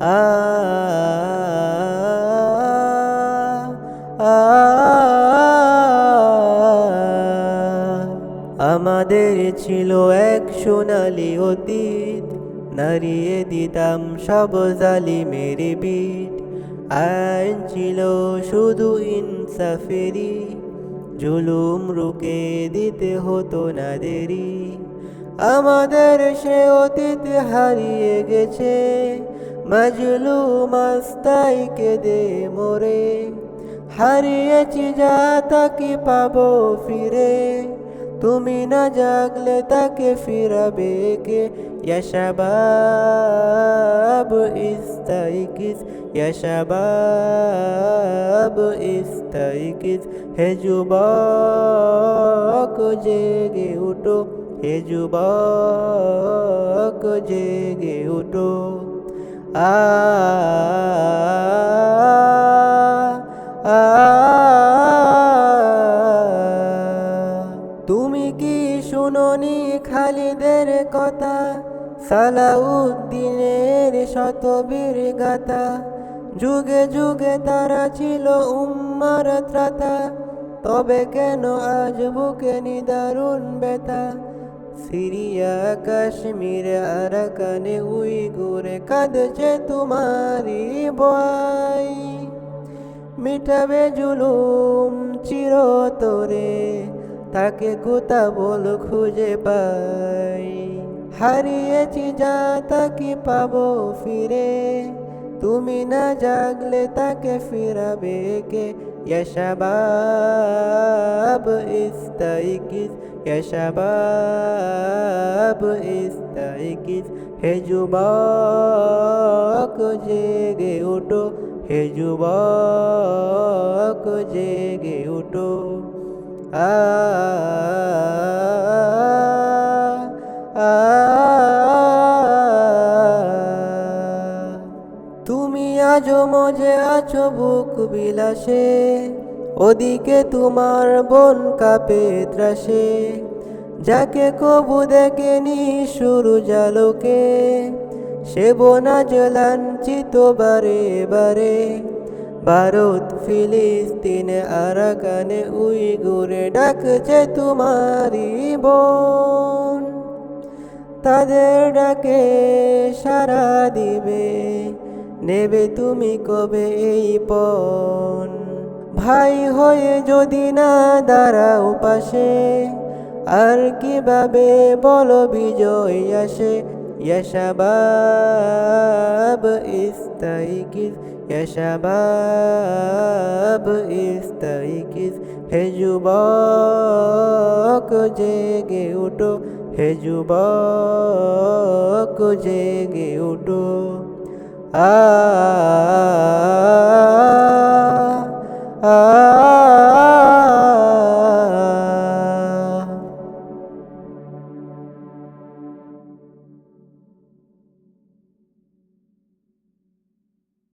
আ আ আমাদের ছিল এক সোনালি অতীত, নাড়িয়ে দিতাম সব জালিমের বিট। আইন ছিল শুধু ইনসাফেরই, জুলুম রুখে দিতে হতো না দেরি। আমাদের সে অতীত হারিয়ে গেছে, মজলুম আস্তাই কেঁদে মরে। হারিয়েছি যা তাকে পাবো ফিরে, তুমি না জাগলে তাকে ফিরাবে কে? ইয়া শাবাব ইস্তাইকিজ, ইয়া শাবাব ইস্তাইকিজ। হে যুবক জেগে উঠো, হে যুবক জেগে উঠো। আ আ তুমি কি শুনোনি খালিদের কথা, সালাউদ্দিনের শতবীর গাথা? যুগে যুগে তারা ছিল উম্মার ত্রাতা, তবে কেন আজ বুকে নিদারুণ ব্যথা? সিরিয়া কাশ্মীর আরাকানে উইগুরে কাঁদছে তোমারই বয়। মিটাবে জুলুম চিরতরে, তাকে কোথা বল খুঁজে পাই। হারিয়েছি যা তাকে পাবো ফিরে, তুমি না জাগলে তাকে ফিরাবে কে? ইয়া শাবাব ইস্তাইকিজ, ইয়া শাবাব ইস্তাইকিজ। হে যুবক জেগে উঠো, হে যুবক জেগে উঠো। আ আ তুমি আজো মজে আছো বুক বিলাসে, ওদিকে তোমার বোন কাঁপে ত্রাসে। যাকে কবু দেখেনি শুরু জালোকে, সে বোনা লাঞ্ছিত বারে বারে। ভারত ফিলিস্তিন আরাকানে উইগুরে ডাকছে তোমারি বোন। তাদের ডাকে সাড়া দিবে, নেবে তুমি কবে এই পণ? ভাই হয়ে যদি না দাঁড়াও পাশে, আর কিভাবে বলো বিজয় আসে? ইয়া শাবাব ইস্তাইকিজ, ইয়া শাবাব ইস্তাইকিজ। হে যুবক জেগে উঠো, হে যুবক জেগে উঠো। আ